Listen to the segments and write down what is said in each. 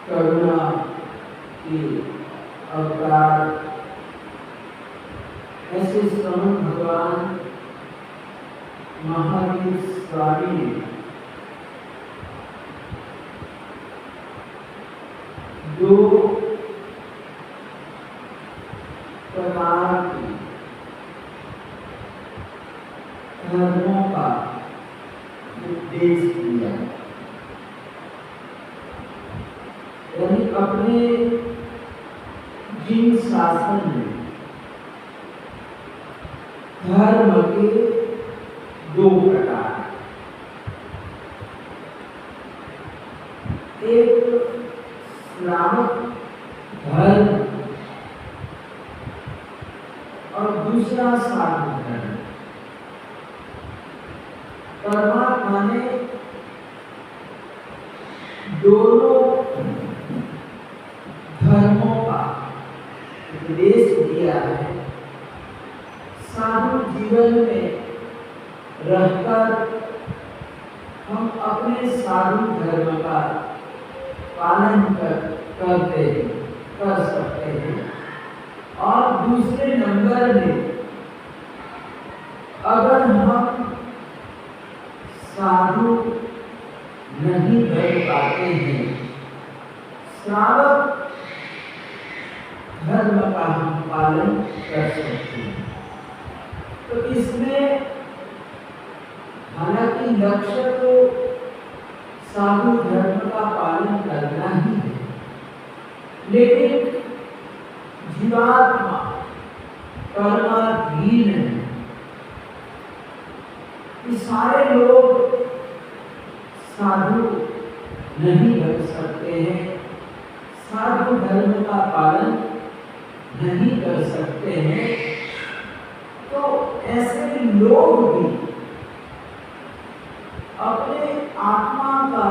करुणा के अवतार ऐसे स्वयं भगवान महावीर स्वामी ने दो प्रकार के धर्मों का उपदेश दिया, यानी अपने जिन शासन में धर्म के दो प्रकार, एक श्रावक धर्म और दूसरा साधु धर्म। परमात्मा ने दोनों धर्मों का उपदेश दिया है। साधु जीवन में रहकर हम अपने साधु धर्म का पालन कर सकते हैं, और दूसरे नंबर में अगर हम साधु नहीं बन पाते हैं, श्रावक धर्म का हम पालन कर सकते हैं। तो इसमें हालांकि लक्ष्य तो साधु धर्म का पालन करना ही है, लेकिन जीवात्मा कर्माधीन है। सारे लोग साधु नहीं बन सकते हैं, साधु धर्म का पालन नहीं कर सकते हैं। तो ऐसे लोग भी अपने आत्मा का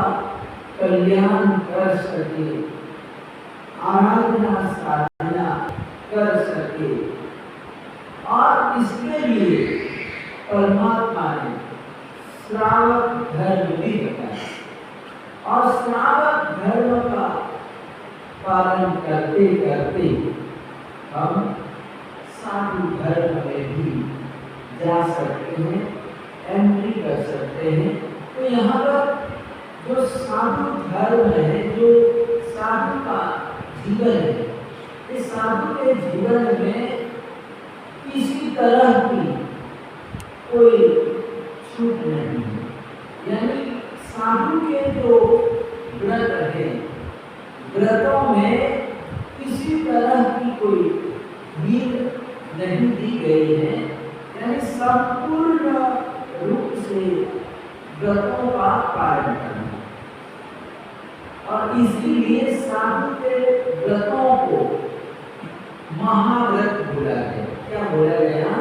कल्याण कर सके, आराधना साधना कर सके, और इसके लिए परमात्मा ने श्रावक धर्म भी बताया, और श्रावक धर्म का पालन करते करते हम साधु धर्म में भी जा सकते हैं, एंट्री कर सकते हैं। तो यहाँ पर जो साधु धर्म है, जो साधु का जीवन है, इस साधु के जीवन में किसी तरह की कोई छूट नहीं है। यानी साधु के जो व्रत है, व्रतों में किसी तरह की कोई ढील नहीं दी गई है, यानी संपूर्ण रूप से व्रतों का पालन करना। और इसीलिए साधु के व्रतों को महाव्रत बोला गया। क्या बोला गया?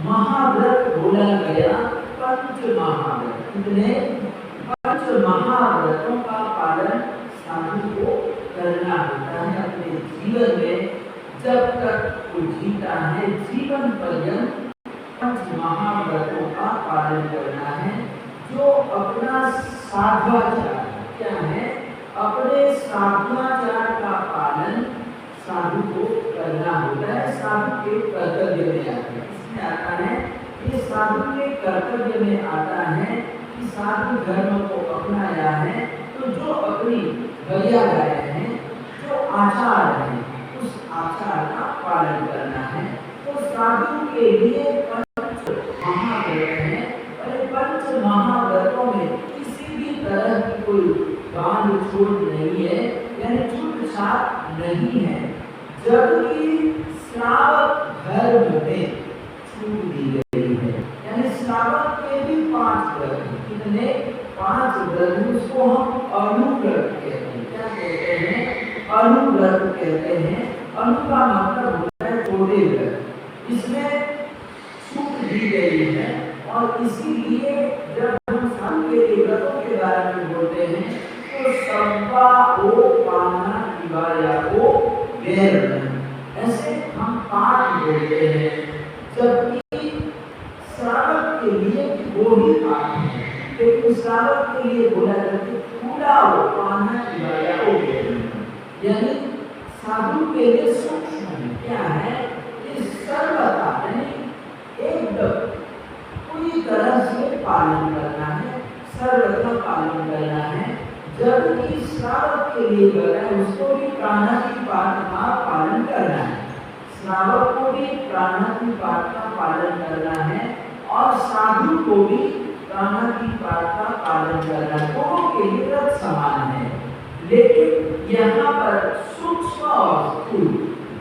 महाव्रत बोला गया। पंच महाव्रत, कितने? पंच महाव्रतों का पालन साधु को करना होता है अपने जीवन में। जब तक वो जीता है, जीवन पर्यंत पंच महाव्रतों का पालन करना है। जो अपना साधुआचार, क्या है? अपने साधुआचार का पालन साधु को करना होता है। साधु के कर्तव्य में आता है। इसमें आता है, ये साधु के कर्तव्य में आता है कि साधु धर्म को अपनाया है, तो जो अपनी मर्यादाएं हैं, जो आचार है, उस आचार का पालन करना है। तो साधु के लिए पंच महाव्रत है, और पंच महाव्रतों में किसी भी तरह की कोई बांध छूट नहीं है, यानी छूट छाट नहीं है। जबकि श्रावक धर्म में छूट दी गई है, यानी श्रावक के भी 5 व्रत हैं। कितने? 5 व्रत व्रत उसको हम अनुव्रत कहते हैं। क्या कहते हैं? अनुव्रत कहते हैं। अनु का मतलब होता है छोटे व्रत। इसमें छूट दी गई है और इसीलिए जब हम साल के व्रतों के बारे में बोलते हैं तो सब्बा ओ पाना दिवाया ओ गैर, ऐसे हम पाठ बोलते हैं, जबकि श्रावक के लिए वो ही पाठ है। लेकिन श्रावक के लिए बोला जाता है पूरा ओ पाना दिवाया ओ गैर, यानी साधु के लिए सूक्ष्म क्या है? इस सर्वथा यानी एकदम पूरी तरह से पालन करना है, सर्वथा पालन करना है। जबकि श्रावक के लिए बोला है उसको भी प्राणातिपात का पालन करना है, श्रावक को भी प्राणातिपात का पालन करना है और साधु को भी प्राणातिपात का पालन करना है। दोनों के लिए व्रत समान है, लेकिन यहाँ पर सूक्ष्म और स्थूल,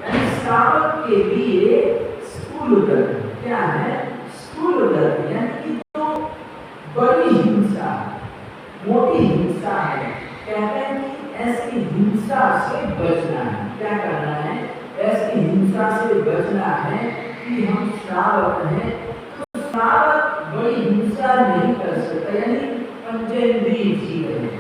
यानी श्रावक के लिए स्थूल व्रत क्या है? स्थूल व्रत यानी कि जो बड़ी हिंसा, मोटी हिंसा है, कहते हैं कि ऐसी हिंसा से बचना है। क्या करना है? ऐसी हिंसा से बचना है कि हम श्रावक हैं तो श्रावक बड़ी हिंसा नहीं कर सकता, यानी पंचेंद्रिय जीव है,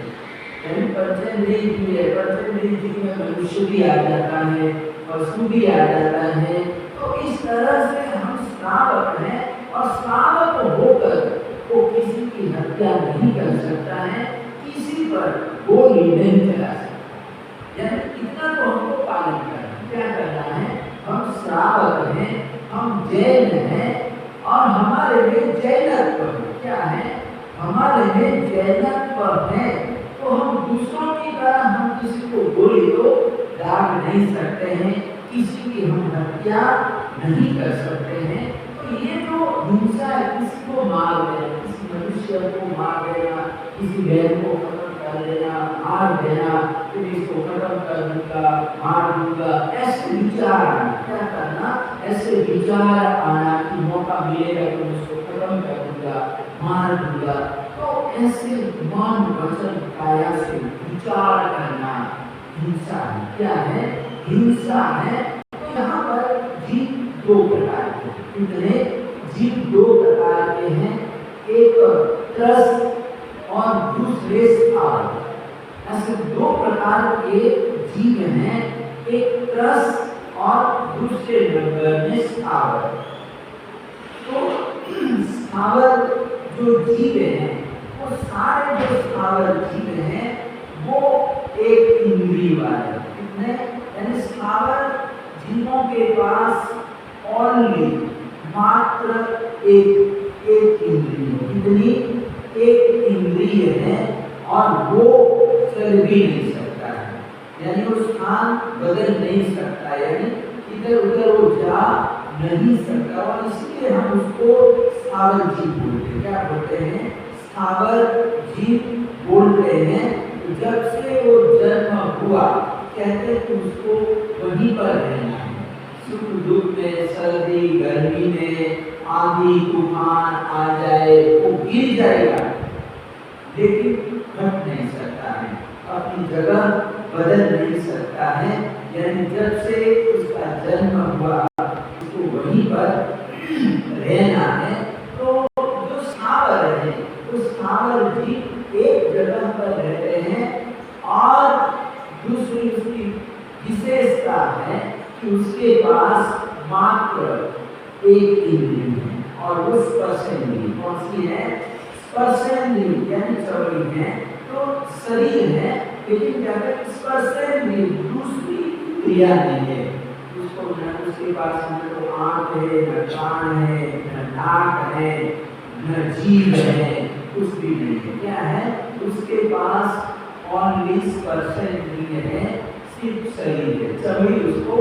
यानी पंचेंद्रिय जीव है। पंचेंद्रिय जीव में मनुष्य भी आ जाता है, पशु भी आ जाता है। तो इस तरह से हम श्रावक हैं और श्रावक होकर वो किसी की हत्या नहीं कर सकता है, किसी पर गोली नहीं चला सकता, यानी इतना तो हमको पालन करना है। क्या करना है? हम श्रावक हैं, हम जैन हैं और हमारे में जैनत्व क्या है? हमारे में जैनत्व है, तो हम दूसरों की तरह हम किसी को गोली तो दाग नहीं सकते हैं, किसी की हम हत्या नहीं कर सकते हैं। तो ये जो हिंसा है, किसी को मार देना, किसी मनुष्य को मार देना, किसी बहन को खत्म कर देना, मार देना, फिर इसको खत्म कर दूंगा, मार दूंगा, ऐसे विचार आना। क्या करना? ऐसे विचार आना कि मौका मिलेगा तो उसको खत्म कर दूंगा, मार दूंगा। तो ऐसे मन वचन काया से विचार करना हिंसा है। क्या है? हिंसा है। तो यहाँ पर जीव दो प्रकार के, कितने जीव दो प्रकार के हैं, एक त्रस्त और दूसरे स्थावर। ऐसे दो प्रकार के जीव हैं, एक त्रस्त और दूसरे नंबर में स्थावर। तो स्थावर जो जीव हैं वो सारे जो स्थावर जीव हैं वो एक इंद्रिय वाले, कितने? यानी स्थावर जीवों के पास ओनली मात्र एक इंद्रिय, कितनी? एक इंद्रिय है और वो चल भी नहीं सकता है, यानी वो स्थान बदल नहीं सकता, यानी इधर उधर वो जा नहीं सकता। और इसलिए हम उसको स्थावर जीव बोलते हैं। क्या बोलते हैं? स्थावर जीव बोलते हैं। जब से वो जन्म हुआ कहते हैं कि उसको वहीं पर रहना है, सुख दुख में, सर्दी गर्मी में, आंधी तूफान आ जाए वो गिर जाएगा, लेकिन हट नहीं सकता है, अपनी जगह बदल नहीं सकता है। यानी जब से उसका जन्म हुआ उसको वहीं पर रहना है। तो जो स्थावर है उस स्थावर जीव एक जगह पर रहते हैं और दूसरी उसकी विशेषता है कि उसके पास मात्र एक इंद्रिय है और वो स्पर्शेंद्रिय। कौन सी है? स्पर्शेंद्रिय, यानी चौड़ी है तो शरीर है, लेकिन क्या कहते हैं? स्पर्शेंद्रिय दूसरी क्रिया नहीं है उसको, न उसके पास न तो आंख है, न कान है, न नाक है, न जीभ है, कुछ भी नहीं है। क्या है? उसके पास ओनली स्पर्शेंद्रिय है, सिर्फ शरीर है, चमड़ी उसको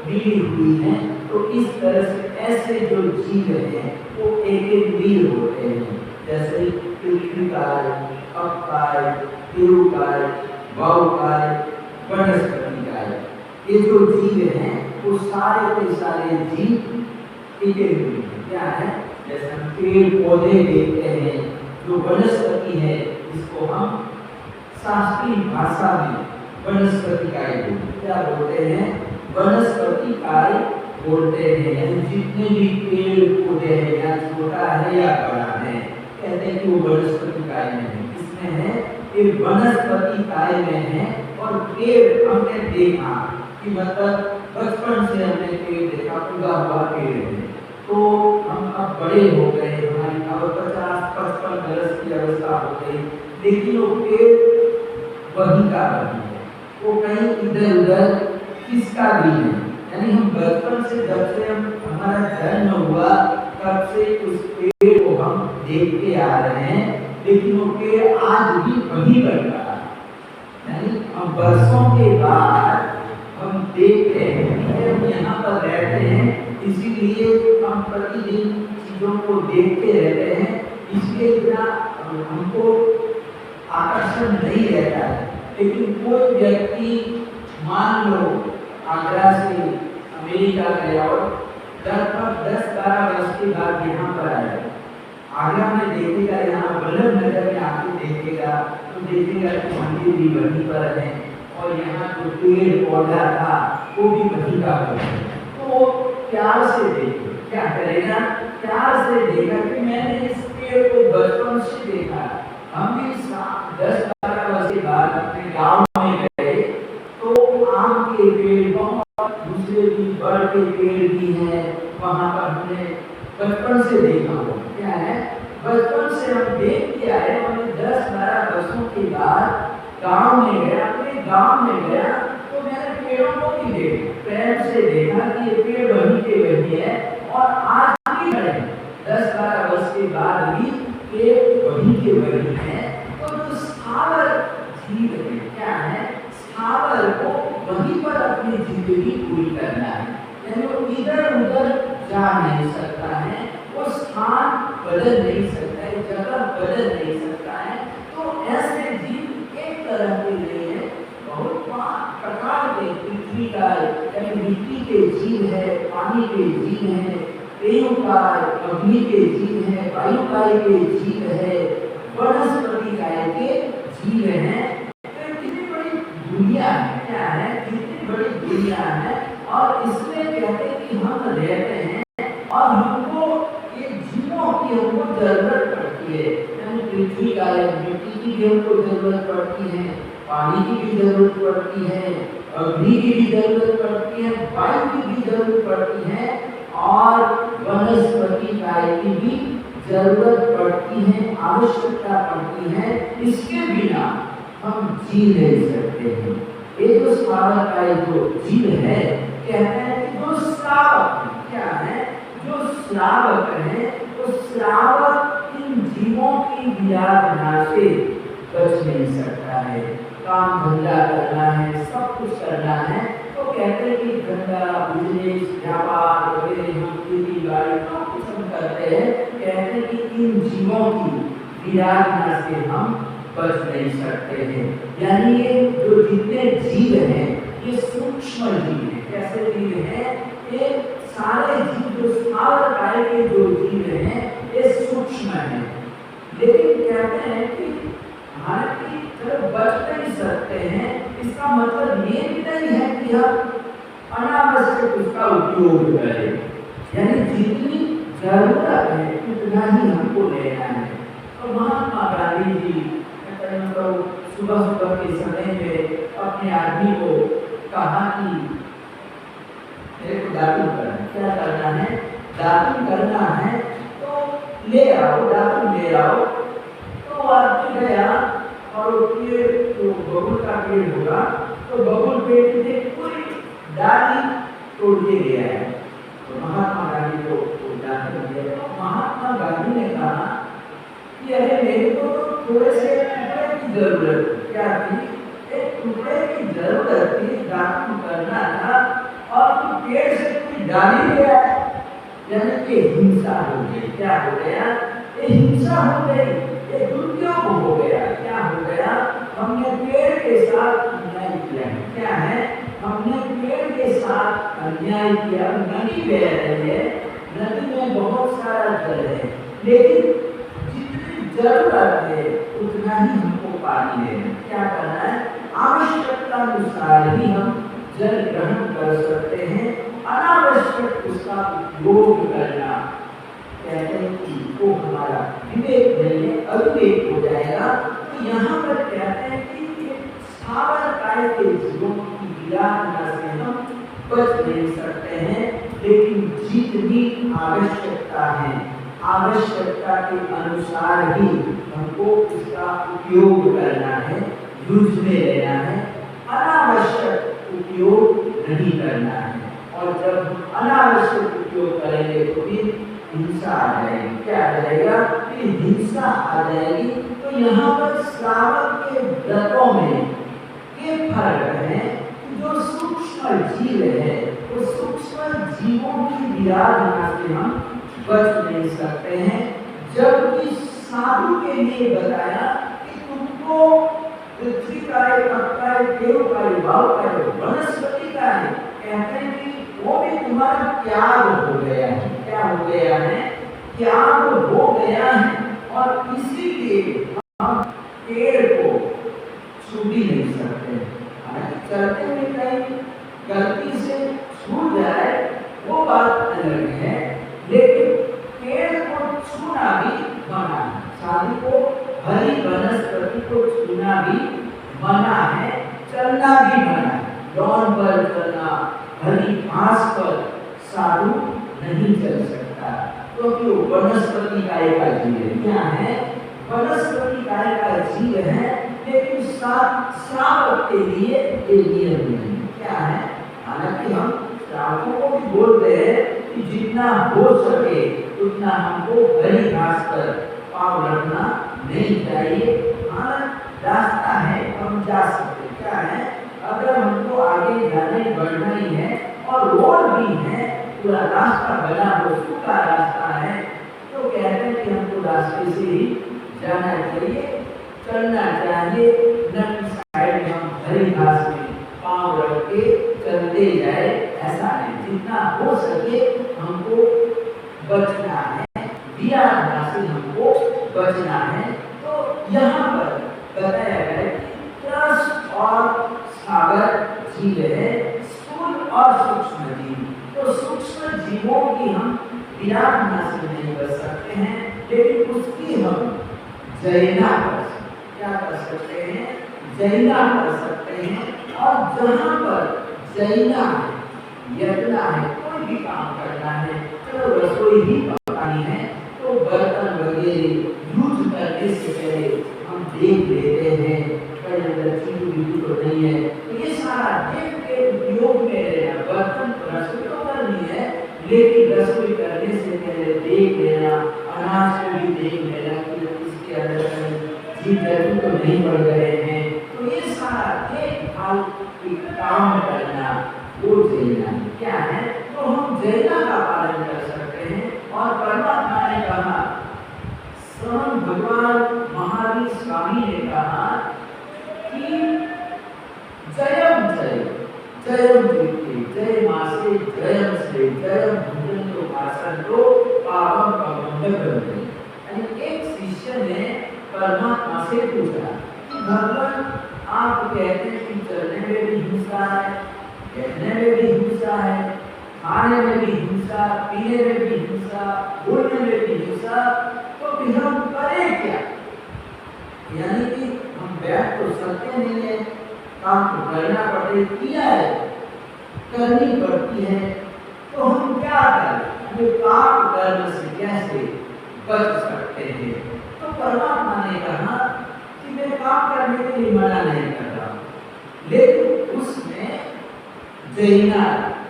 मिली हुई है। तो इस तरह से ऐसे जो जीव हैं वो एक इंद्रिय होते हैं, जैसे पृथ्वीकाय, अपकाय, देवकाय, वायुकाय, वनस्पतिकाय। ये जो जीव हैं वो सारे के सारे जीव एक इंद्रिय हैं। क्या है? जैसे हम पेड़ पौधे देखते हैं, जो वनस्पति है जिसको हम शास्त्रीय भाषा में वनस्पति काय बोलते, क्या बोलते हैं? वनस्पति काय बोलते हैं। यानी जितने भी पेड़ पौधे हैं, या छोटा है या बड़ा है, कहते हैं कि वो वनस्पति काय में है। किसमें है? ये वनस्पति काय में है। और पेड़ हमने देखा कि मतलब बचपन से हमने पेड़ देखा, उगा हुआ पेड़ है, तो हम अब बड़े हो गए, हमारी अब 50-55 वर्ष की अवस्था हो गई, लेकिन वो पेड़ वही का वही है, वो कहीं इधर उधर किसका भी नहीं। यानी हम बचपन से, जब से हमारा जन्म हुआ, तब से उस पेड़ को हम देखते आ रहे हैं, लेकिन वो पेड़ आज भी वही बन रहा है। यानी हम वर्षों के बाद हम देखते हैं कि हम यहाँ पर रहते हैं, इसीलिए हम प्रतिदिन चीजों को देखते रहते हैं, इसलिए इतना हमको आकर्षण नहीं रहता है। लेकिन कोई व्यक्ति मान लो आगरा से अमेरिका गया और 10-12 वर्ष के बाद यहाँ पर आया, आगरा में देखेगा, यहाँ वल्लभ नगर में आके देखेगा तो देखेगा कि मंदिर भी वहीं पर है और यहाँ जो पेड़ पौधा था वो भी वहीं का है। तो प्यार से देखे, क्या करेगा? प्यार से देखा कि मैंने इस पेड़ को बचपन से देखा। हम भी 10-12 वर्ष के बाद अपने गाँव में गए तो आम के पेड़, बहुत दूसरे भी बड़ के पेड़ भी हैं, वहाँ पर हमने बचपन से देखा हो। क्या है? बचपन से हम देख के आए और 10-12 वर्षों के बाद गांव में गया, अपने गांव में गया तो मैंने पेड़ों को भी देखा, प्रेम से देखा कि ये पेड़ वही के वही है और आज भी खड़े हैं। 10-12 वर्ष के बाद भी पेड़ वही के वही है। तो जो स्थावर जीव है, क्या है? स्थावर को वहीं पर अपनी जिंदगी पूरी करना है, यानी वो इधर उधर जा नहीं सकता है, वो स्थान बदल नहीं सकता है, जगह बदल नहीं सकता है। तो ऐसे जीव एक तरह के नहीं है, बहुत प्रकार के पृथ्वी का, यानी मिट्टी के जीव है, पानी के जीव है, रेणुकाय, अग्नि के जीव है, वायुकाय के जीव है, वनस्पति काय के जीव है। तो कितनी बड़ी दुनिया है, क्या है? कितनी बड़ी दुनिया है। और इसमें कहते हैं कि हम रहते हैं और हमको ये जीवों की हमको जरूरत पड़ती है। यानी पृथ्वी का मिट्टी की भी हमको जरूरत पड़ती है, पानी की भी जरूरत पड़ती है, अग्नि की भी जरूरत पड़ती है, वायु की भी जरूरत पड़ती है और वनस्पति काय की भी जरूरत पड़ती है, आवश्यकता पड़ती है। इसके बिना हम जी नहीं सकते हैं। ये जो स्थावर काय जो जीव है, कहते हैं कि जो श्रावक, क्या है? जो श्रावक है, तो श्रावक इन जीवों की विराधना से बच नहीं सकता है। काम धंधा करना है, सब कुछ करना है, तो कहते हैं कि धंधा, बिजनेस, व्यापार वगैरह हम खेती बाड़ी सब कुछ हम करते हैं, कहते हैं कि इन जीवों की विराधना से हम बच नहीं सकते हैं। यानी ये जो जितने जीव हैं ये सूक्ष्म जीव हैं। कैसे जीव हैं? ये सारे जीव जो स्थावर काय के जो जीव हैं ये सूक्ष्म हैं, लेकिन कहते हैं कि हमारे तरफ बच नहीं सकते हैं। इसका मतलब ये भी नहीं है कि हम अनावश्यक उसका उपयोग करें, यानी जितनी जरूरत है उतना ही हमको लेना है। तो महात्मा गांधी जी सुबह सुबह के समय में अपने आदमी को कहा कि मेरे को दातुन करना है। क्या करना है? दातुन करना है, तो ले आओ, दातुन ले आओ। तो आदमी गया और पेड़, जो बबुल का पेड़ होगा, तो बबुल पेड़ से पूरी डाली तोड़ के ले आया। तो महात्मा गांधी को दातुन दिया। तो महात्मा गांधी ने कहा कि अरे मेरे को तो थोड़े से टुकड़े की जरूरत, क्या थी? एक टुकड़े की जरूरत थी, दातुन करना था और तू पेड़ से कोई डाली ले आया, यानी कि हिंसा हो गई। क्या हो गया? ये हिंसा हो गई, ये दुरुपयोग हो गया। क्या हो गया? हमने पेड़ के साथ अन्याय किया। क्या है? हमने पेड़ के साथ अन्याय किया। नदी बह रही है, नदी में बहुत सारा जल है, लेकिन जितनी जरूरत है उतना ही हमको पानी लेना। क्या करना है? आवश्यकता अनुसार ही हम जल ग्रहण कर सकते हैं, अनावश्यक उसका उपयोग करना कहते हैं कि वो हमारा विवेक नहीं है, अविवेक हो जाएगा। तो यहाँ पर कहते हैं कि स्थावर काय के जीवों की विराधना से हम बच नहीं सकते हैं, लेकिन जितनी आवश्यकता है आवश्यकता के अनुसार ही हमको इसका उपयोग करना है, यूज में लेना है, अनावश्यक उपयोग नहीं करना है। और जब हम अनावश्यक उपयोग करेंगे तो फिर हिंसा आ जाएगी। क्या आ जाएगा? फिर हिंसा आ जाएगी। तो यहाँ पर श्रावक के व्रतों में ये फर्क है, जो सूक्ष्म जीव है वो सूक्ष्म जीवों की विराधना से हम बच नहीं सकते हैं, जबकि साधु के लिए बताया कि तुमको पृथ्वी का है, तप का है, देव का है, भाव का है, वनस्पति का है, कहते हैं कि वो भी तुम्हारा त्याग हो गया है। क्या हो गया है? त्याग हो गया है। और इसीलिए हम पेड़ को छू भी नहीं सकते। चलते हुए कहीं गलती से छूट जाए वो बात अलग है, लेकिन पेड़ को छूना भी मना है। शादी को हरी वनस्पति को छूना भी मना है, चलना भी मना है। लॉन पर चलना, हरी घास पर साधु नहीं चल सकता, क्योंकि वो वनस्पति काय का जीव है। क्या है? वनस्पति काय का जीव है, लेकिन श्रावक के लिए ये नियम नहीं। क्या है? हालांकि हम श्रावकों को भी बोलते हैं कि जितना हो सके उतना हमको हरी घास पर पाँव रखना नहीं चाहिए। हाँ, रास्ता है, हम जा सकते। क्या है? अगर हमको आगे जाने बढ़ना ही है और रोड भी है, पूरा रास्ता बना हो, सूखा रास्ता है, तो कहते हैं कि हमको रास्ते से ही जाना चाहिए, चलना चाहिए। न साइड में हम हरी घास में पाँव रख के चलते जाए, ऐसा नहीं। जितना हो सके हमको बचना है, विराधना से हमको बचना है। तो यहाँ पर बताया गया है कि त्रस्त और सागर जीव है, स्थूल और सूक्ष्म जीव। तो सूक्ष्म जीवों की हम विराधना से नहीं बच सकते हैं, लेकिन उसकी हम जयना कर सकते। क्या कर सकते हैं? जयना कर सकते हैं। और जहाँ पर जयना है, यतना है, कोई भी काम करना है, चलो रसोई ही पकानी है, तो बर्तन वगैरह यूज करने से पहले हम देख लेते हैं कहीं अंदर चीज तो नहीं है। तो ये सारा देख के उपयोग में लेना। बर्तन रसोई तो करनी है, लेकिन रसोई करने से पहले देख लेना, अनाज को भी देख लेना कि इसके अंदर जीव जंतु तो नहीं बढ़ रहे हैं। तो ये सारा देखभाल काम करना वो जैना। क्या है? तो हम जैना का पालन कर सकते हैं। और परमात्मा ने कहा, स्वयं भगवान महावीर स्वामी ने कहा कि जयम जय जयम जीते जय मासे जयम से जयम भूजन तो भाषण तो पावन पवंड बनते। यानी एक शिष्य ने परमात्मा से पूछा कि भगवान आप कहते हैं कि चलने में भी हिंसा है, कहने में भी हिंसा है, खाने में भी हिंसा, पीने में भी हिंसा, बोलने में भी हिंसा, तो फिर हम करें क्या? यानी कि हम बैठ तो सकते नहीं है, काम तो करना पड़े, किया है, करनी पड़ती है, तो हम क्या करें? हमें पाप कर्म से कैसे बच सकते हैं? तो परमात्मा ने कहा कि मैं काम करने के लिए मना नहीं कर रहा, लेकिन उसमें जयना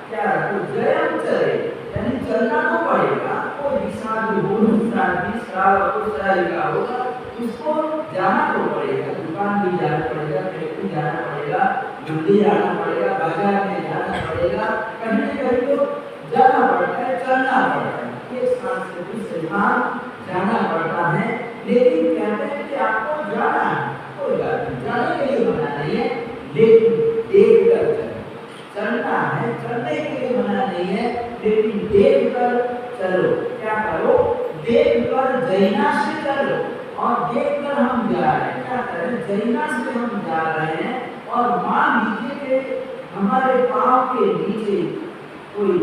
क्या? तो जयम चले, यानी चलना तो पड़ेगा। कोई भी साधु हो, श्रावक हो, श्राविका होगा, उसको जाना तो पड़ेगा, दुकान भी जाना पड़ेगा, फैक्ट्री जाना पड़ेगा, मंडी जाना पड़ेगा, बाजार में जाना पड़ेगा, कहीं न कहीं तो जाना पड़ता है, चलना पड़ता है, एक स्थान से दूसरे स्थान जाना पड़ता है। लेकिन कहते हैं कि आपको जाना है, कोई बात नहीं, जाने के लिए मना नहीं है, लेकिन देख कर चलना है। चलने के लिए मना नहीं है, लेकिन देख कर चलो। क्या करो? देख कर जयना से चलो। और देख कर हम जा रहे हैं, क्या करें? जैना से हम जा रहे हैं और मान लीजिए कि हमारे पांव के नीचे कोई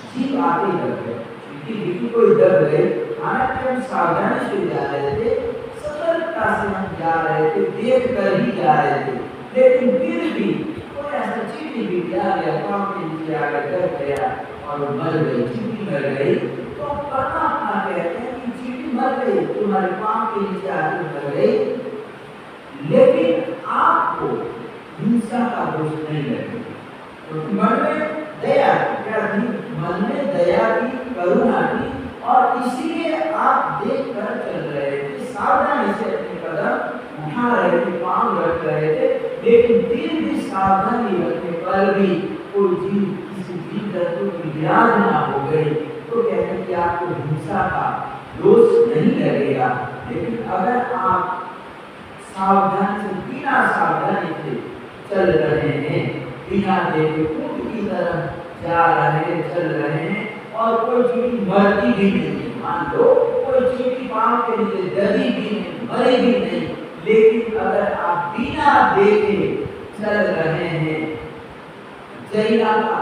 जीव आके लग गया, चींटी कोई दब गई, हालांकि हम सावधानी से जा रहे थे, सतर्कता से हम जा रहे थे, देख कर ही जा रहे थे, लेकिन फिर भी कोई ऐसा चींटी भी आ गया, पांव के नीचे आके दब गया और मर गई, चींटी मर गई, तो परमात्मा कहते हैं कि चींटी मर गई, तुम्हारे पांव के नीचे आके मर गई, लेकिन आपको हिंसा का दोष नहीं लगेगा, क्योंकि मन में दया क्या थी, मन में दया की, करुणा की, और इसीलिए आप देख कर चल रहे थे, सावधानी से अपने कदम उठा रहे थे, पांव रख रहे थे, लेकिन फिर भी सावधानी रखने पर भी कोई जीव किसी जीव जंतु की व्याध ना हो गई, तो कहते हैं कि आपको हिंसा का दोष नहीं लगेगा। लेकिन अगर आप सावधानी से, बिना सावधानी से चल रहे हैं, बिना देखे ऊंट की तरह जा रहे हैं, चल रहे हैं, और कोई चींटी मरती भी नहीं, मान लो कोई चींटी पांव के नीचे दबी भी नहीं, मरी भी नहीं, लेकिन अगर आप बिना देखे चल रहे हैं, जैना का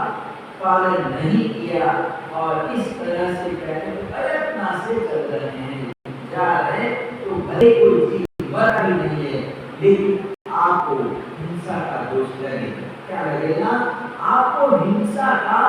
पालन नहीं किया और इस तरह से कहते हैं प्रयत्न से चल रहे हैं, जा रहे हैं, तो भले कोई चीज मर भी नहीं है, लेकिन आपको हिंसा का दोष लगेगा। क्या लगेगा? आपको हिंसा का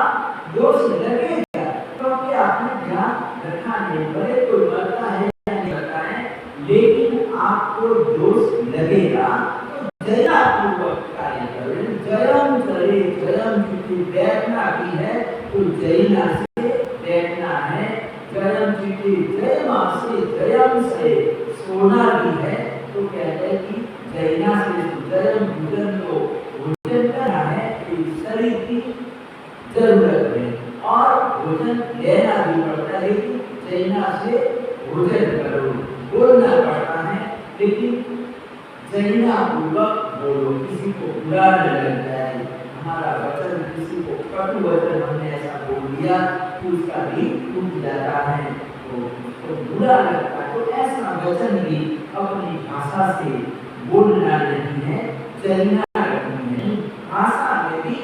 दोष लगेगा, क्योंकि आपने ध्यान रखा नहीं, भले कोई मरता है या नहीं मरता है, लेकिन आपको दोष लगेगा। तो जया पूर्वक कार्य करें, जयम करे, जयम चींटी बैठना भी है तो जैना से बैठना है, जयम चींटी जयमा से, जयम से सोना भी है, तो कहते हैं कि जैना से जयम भोजन तो भोजन करना है, शरीर की जरूरत है और भोजन लेना भी पड़ता है, लेकिन जैना से भोजन करो, बोलना पड़ता है, लेकिन जैना पूर्वक बोलो, किसी को बुरा न लग जाए, हमारा वचन किसी को कटु वचन हमने ऐसा बोल दिया कि उसका भी टूट जाता है, तो बुरा लगता है, तो ऐसा वचन भी अपनी भाषा से बोलना नहीं है, जैना रखनी है, भाषा में भी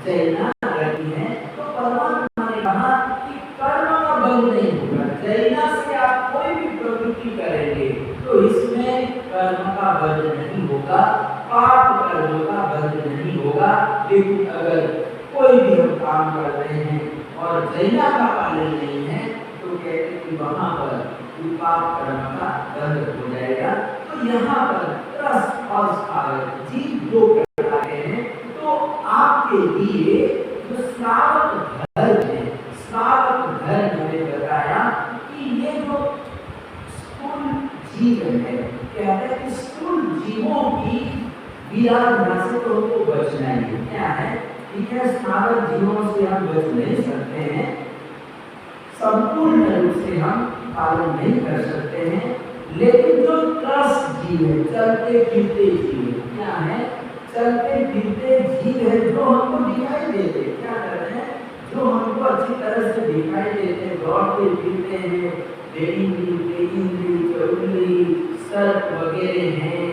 जैना रखनी है। तो परमात्मा ने कहा कि कर्म का बंध नहीं होगा, जैना से आप कोई भी प्रवृत्ति करेंगे तो इसमें कर्म का बंध नहीं होगा, पाप कर्म का बंध नहीं होगा, लेकिन अगर कोई भी हम काम कर रहे हैं और जैना का पालन नहीं है, तो कहते हैं कि वहां पर पाप कर्म का बंध हो जाएगा। तो यहाँ पर रस और सागर जीव दो प्रकार के हैं, तो आपके लिए जो श्रावक धर्म है, श्रावक धर्म ने बताया कि ये जो स्थूल जीव है, कहते हैं कि स्थूल जीवों की विराधना से तो हमको बचना ही क्या है, ठीक है, श्रावक जीवों से हम बच नहीं सकते हैं, संपूर्ण रूप से हम पालन नहीं कर सकते हैं, लेकिन जो त्रस्त जीव है, चलते फिरते जीव है, क्या है, चलते फिरते जीव है, जो हमको दिखाई देते, क्या कर रहे हैं, जो हमको अच्छी तरह से दिखाई देते हैं, दौड़ते फिरते हैं, सर्प वगैरह हैं,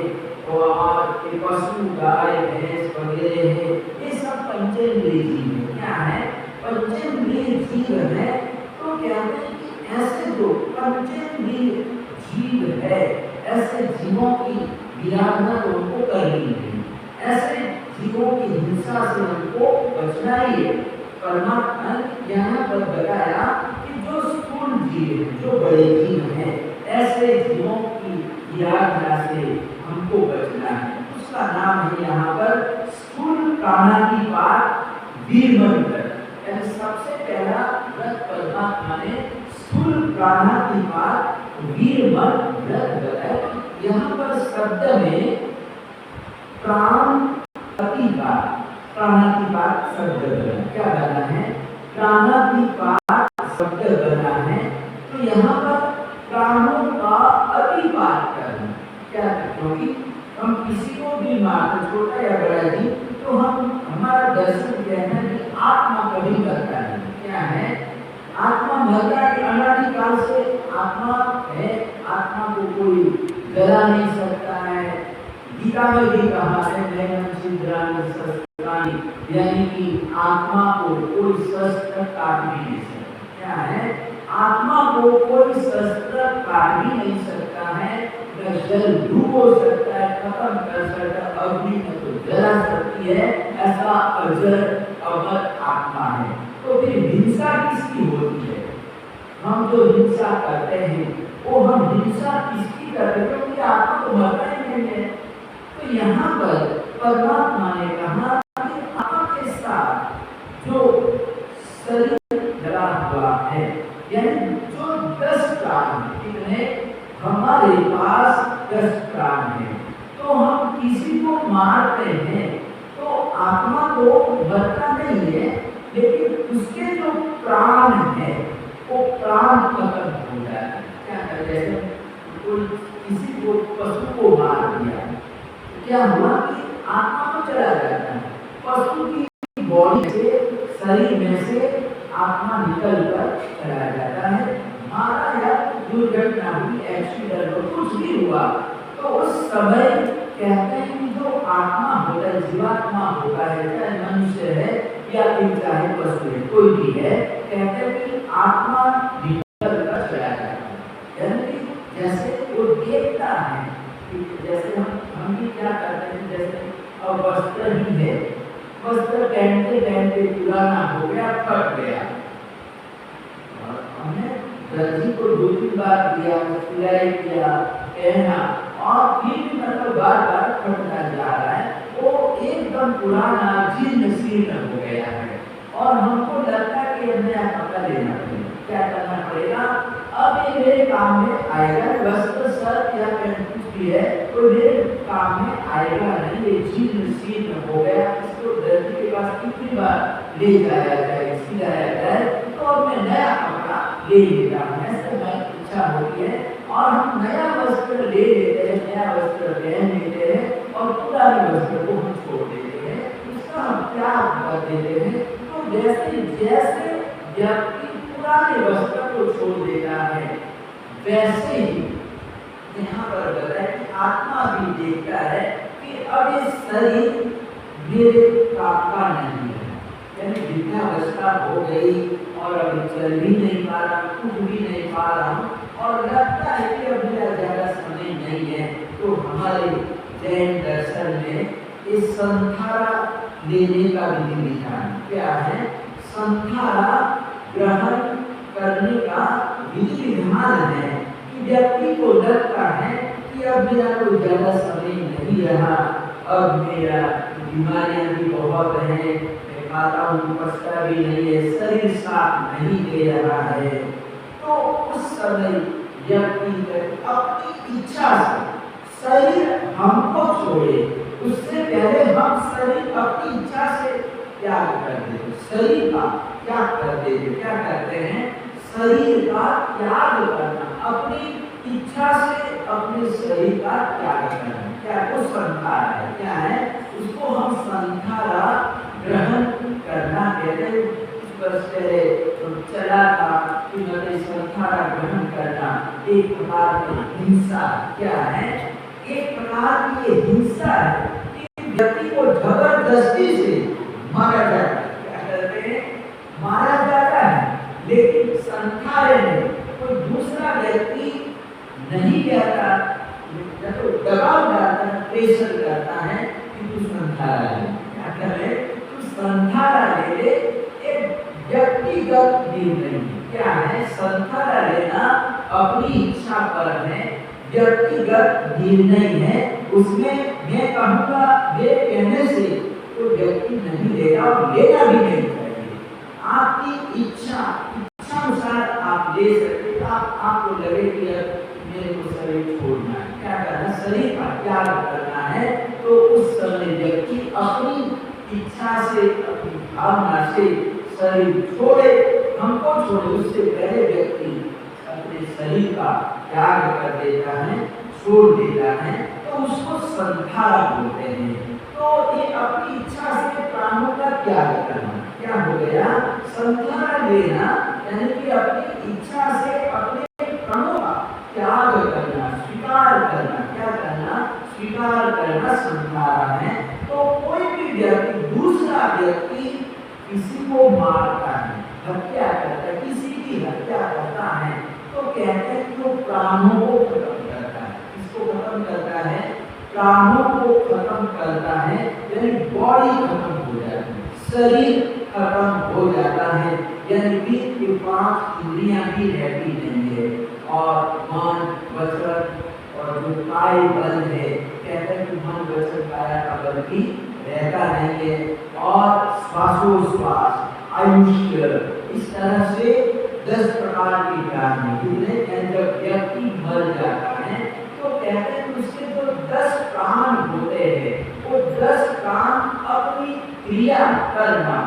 और पशु गाय भैंस वगैरह हैं, ये सब पंचेंद्रिय जीव है, क्या है, पंचेंद्रिय जीव है। तो क्या है कि ऐसे जो पंचेंद्रिय जीव है, ऐसे जीवों की विराधना तो हमको करनी है, ऐसे जीवों की हिंसा से हमको बचना ही है। परमात्मा ने यहाँ पर बताया कि जो स्थूल जीव है, जो बड़े जीव हैं, ऐसे जीवों की विराधना से हमको बचना है, उसका नाम है यहाँ पर स्थूल प्राणातिपात वीरमंत्र। सबसे पहला व्रत परमात्मा ने स्थूल प्राणातिपात वीरमंत्र व्रत बताया। यहाँ पर शब्द में प्राणातिपात, प्राणातिपात शब्द बना, क्या बना है, प्राणातिपात शब्द बना है। तो यहाँ पर प्राणों का अतिपात करना, क्या, क्योंकि हम किसी को भी मारते, छोटा या बड़ा जी, तो हम हमारा दर्शन कहना है कि आत्मा कभी करता है, क्या है, आत्मा मरता है, अनादिकाल से आत्मा है, आत्मा को कोई जला नहीं सकता है, टीका में भी कहा है नैनं छिद्राणि शस्त्राणि, यानी कि आत्मा को कोई शस्त्र काट भी नहीं सकता। क्या है? आत्मा को कोई शस्त्र काट भी नहीं सकता है, न जल डूबो सकता है, खत्म कर सकता है, अग्नि में तो जला सकती है, ऐसा अजर अमर आत्मा है। तो फिर हिंसा किसकी होती है? हम जो हिंसा करते हैं वो हम हिंसा किसकी करते हैं? क्योंकि आत्मा तो मरना ही नहीं है। तो यहाँ पर परमात्मा ने कहा कि आपके साथ जो शरीर जला हुआ है, यानी जो 10 प्राण कितने हमारे पास 10 प्राण है, तो हम किसी को मारते हैं तो आत्मा तो मरता नहीं है, लेकिन उसके जो प्राण है वो प्राण खत्म हो जाता है। क्या करते हैं? कोई किसी को पशु को मार दिया, क्या हुआ कि आत्मा तो चला जाता है, पशु की बॉडी से, शरीर में से आत्मा निकल कर चला जाता है। मारा या दुर्घटना हुई, एक्सीडेंट हो, कुछ भी हुआ, तो उस समय कहते हैं कि जो आत्मा होता है, जीवात्मा होता है, चाहे मनुष्य है या फिर चाहे पशु है, कोई भी है, कहते हैं कि आत्मा निकल कर चला जाता है। यानी जैसे वो देखता है, जैसे हम भी क्या करते हैं, जैसे अब वस्त्र ही है, वस्त्र पहनते पहनते पुराना हो गया, फट गया, हमने दर्जी को 2-3 बार दिया, सिलाई किया, पहना, और फिर भी मतलब बार बार फटता जा रहा है, वो एकदम पुराना जीर्ण शीर्ण हो गया है, और हमको लगता है कि नया कपड़ा लेना पड़ेगा। क्या करना पड़ेगा? अब ये मेरे काम में आएगा, वस्त्र शर्ट या पैंट कुछ भी है तो मेरे काम में आएगा नहीं, ये जीर्ण शीर्ण हो गया, इसको दर्जी के पास कितनी बार ले जाया जाए, सिलाया जाए, तो अब मैं नया कपड़ा ले लेता हूँ, ऐसे मैं इच्छा होती है, और हम नया वस्त्र ले लेते हैं, नया वस्त्र पहन लेते हैं, और पुराने वस्त्र को हम छोड़ देते हैं, उसका हम त्याग कर देते हैं। तो जैसे जैसे व्यक्ति पुराने वस्त्र को छोड़ देता है, वैसे ही यहाँ पर बताया कि आत्मा भी देखता है कि अब ये शरीर मेरे काम का नहीं है, यानी वृद्धावस्था हो गई और अभी चल भी नहीं पा रहा, कुछ भी नहीं पा रहा हूँ, और लगता है कि अब मेरा ज़्यादा समय नहीं है। तो हमारे जैन दर्शन में इस संथारा लेने का विधि विधान क्या है? संथारा ग्रहण करने का विधि विधान है कि व्यक्ति को लगता है कि अब मेरा कोई ज़्यादा समय नहीं रहा, अब मेरा बीमारियां भी बहुत हैं, मैं खाता हूँ, पछता भी नहीं है, शरीर साथ नहीं दे रहा है, तो उस समय व्यक्ति अपनी इच्छा से शरीर हमको छोड़े, उससे पहले हम शरीर अपनी इच्छा से त्याग कर देते, शरीर का त्याग कर देते। क्या करते हैं? शरीर का त्याग करना, अपनी इच्छा से अपने शरीर का त्याग करना, क्या वो संखारा है? क्या है? उसको हम संखारा ग्रहण करना कहते हैं। चला था कि मैंने संखारा ग्रहण करना एक प्रकार की हिंसा। क्या है? एक प्रकार की ये हिंसा है कि व्यक्ति को जबरदस्ती से मारा जाता है। क्या करते हैं? मारा जाता है, लेकिन संखारे में कोई दूसरा व्यक्ति नहीं कहता, तो दबाव डालता है, प्रेशर करता है कि तू संखारा ले। क्या करे? तू संखारा ले ले, एक व्यक्तिगत निर्णय। क्या है? संखारा लेना अपनी इच्छा पर है, व्यक्तिगत निर्णय है, उसमें मैं कहूँगा मेरे कहने से तो व्यक्ति नहीं लेगा और लेना भी नहीं चाहिए। आपकी इच्छा अनुसार आप ले सकते, तो आपको लगे कि मेरे को शरीर छोड़ना है, क्या करना? शरीर का त्याग करना है, तो उस समय व्यक्ति अपनी इच्छा से, अपनी भावना से शरीर छोड़े, हमको छोड़े, उससे पहले व्यक्ति अपने शरीर का त्याग कर देता है, छोड़ देता है, तो उसको संखारा बोलते हैं। तो ये अपनी इच्छा से प्राणों का त्याग करना क्या हो गया? संखारा लेना, यानी कि अपनी इच्छा से अपने प्राणों का त्याग करना, स्वीकार करना। क्या करना? स्वीकार करना, समझा रहा है, तो कोई भी व्यक्ति दूसरा व्यक्ति किसी को मारता है, हत्या करता है, किसी की हत्या करता है, तो कहते हैं कि वो प्राणों को खत्म करता है। इसको खत्म करता है, प्राणों को खत्म करता है, यानी बॉडी खत्म हो जाती है, शरीर खत्म हो जाता है, यानी कि ये 5 इंद्रियां भी रहती नहीं है, और मन, वचन और जो काय बल है, कहते हैं कि मन, वचन, काया का बल भी रहता नहीं है, और श्वासोश्वास, आयुष्य, इस तरह से 10 प्रकार की प्राणी, जब व्यक्ति मर जाता है तो कहते हैं कि उसके जो 10 प्राण होते हैं, वो 10 प्राण अपनी क्रिया करना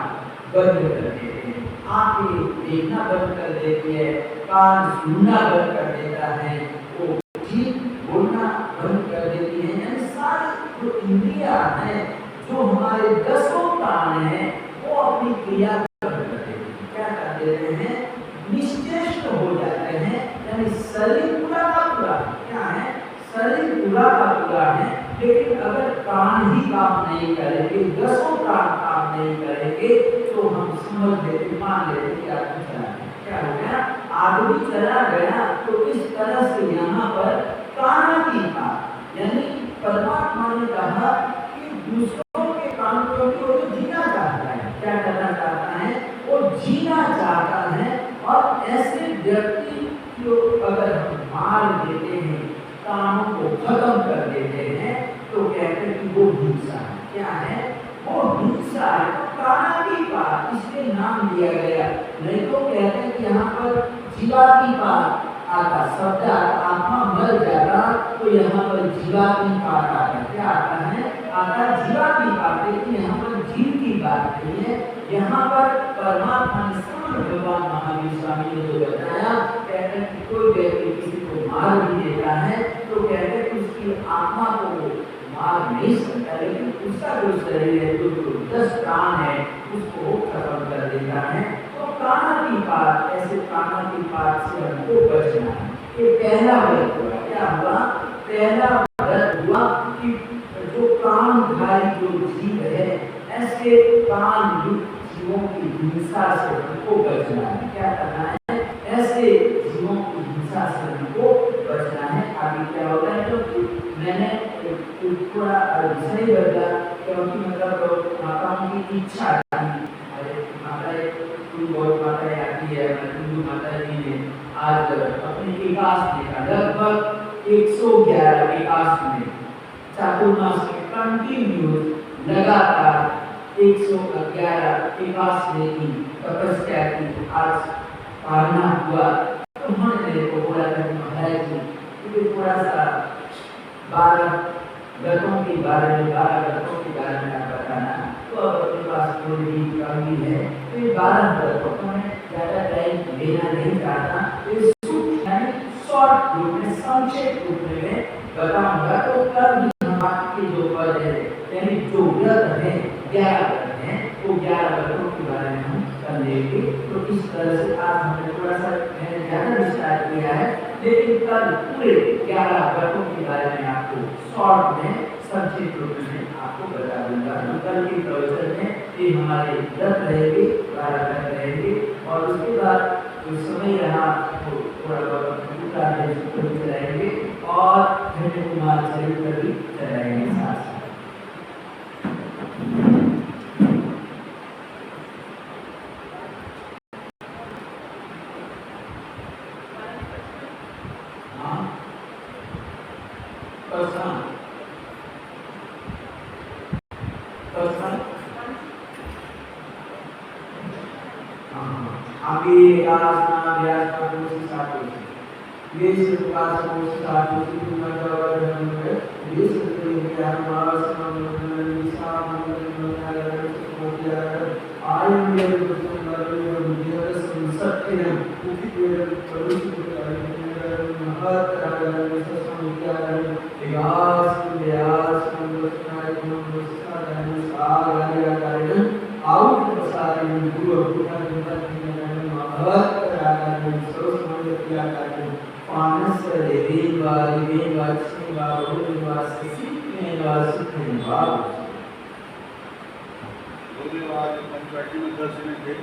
बंद कर देते हैं, आंखें देखना बंद कर देती है, कान सुनना बंद कर देता है, वो जीभ बोलना बंद कर देती है, यानी सारी जो इंद्रियां हैं, जो हमारे 10 प्राण हैं, वो अपनी क्रिया बंद कर देते हैं। क्या कर देते हैं? निश्चेष्ट हो जाते हैं, यानी शरीर पूरा का पूरा क्या है? शरीर पूरा का पूरा है, लेकिन अगर प्राण ही काम नहीं करेंगे, 10 प्राण काम नहीं करेंगे, तो हम समझ लेते, मान लेते कि आदमी चला गया। क्या हो गया? आदमी चला गया। तो इस तरह से यहाँ पर प्राणातीत, यानी परमात्मा ने कहा कि दूसरों के काम को तो जीना चाहता है, क्या करना चाहता है? वो जीना चाहता है, और ऐसे व्यक्ति को अगर हम मार देते हैं, कामों को खत्म कर देते हैं, तो कहते हैं कि वो हिंसा है। क्या है? वो हिंसा है। तो प्राणातीत इसलिए नाम दिया गया, नहीं तो कहते हैं कि यहाँ पर जीवातीत आता शब्द, आत्मा मर जाता तो यहाँ पर जीवातीत आता है। क्या आता है? आता जीवातीत, लेकिन यहाँ पर जीव की बात नहीं है, यहाँ पर परमात्मा ने समझ भगवान महावीर स्वामी ने जो बताया, कहते हैं कि कोई व्यक्ति किसी को मार भी देता है, तो कहते हैं कि उसकी आत्मा को मार नहीं सकता, लेकिन उसका जो शरीर है, जो 10 प्राण है, उसको खत्म कर देता है। तो प्राणातीत, ऐसे प्राणातीत से हमको बचना है। ये पहला व्रत हुआ। क्या हुआ? पहला व्रत हुआ कि जो प्राणधारी जो जीव है, ऐसे प्राण युक्त जीवों की हिंसा से हमको बचना है। क्या करना है? ऐसे जीवों की हिंसा से हमको बचना है। आगे क्या होता है? क्योंकि मैंने थोड़ा सही बदला, क्योंकि मतलब माताओं की इच्छा थी, माता बहुत माताएं आती है, हिंदू माता जी ने आज अपने एकादश देखा, लगभग 111 एकादश में, चातुर्मास में कंटिन्यू लगातार 111 एकादश की तपस्या की, आज पालना हुआ। तो उन्होंने मेरे को बोला था महाराज जी, क्योंकि थोड़ा सा 12 व्रतों के बारे में आप बताना, तो अब अपने पास कोई भी कमी है, तो ये 12 व्रतों को मैं ज़्यादा टाइम लेना नहीं चाहता, शॉर्ट रूप में, संक्षेप रूप में बताऊंगा। तो कल भी हम आपके जो पद है, यानी जो व्रत है, 11 व्रत हैं, वो 11 व्रतों के बारे में हम कर लेंगे। तो इस तरह से आज हमने थोड़ा सा ज़्यादा विस्तार किया है, लेकिन कल पूरे 11 व्रतों के बारे में आपको शॉर्ट में, संक्षिप्त रूप में आपको बता दूंगा। कल के प्रवचन में ये हमारे व्रत रहेंगे, 12 व्रत रहेंगे, और उसके बाद जो समय रहा वो थोड़ा बहुत चलाएंगे, और धन्य कुमार चरित्र भी चलाएंगे साथ साथ। में वासित गुरुदेव आज पंचवटी में 10 दिन थे।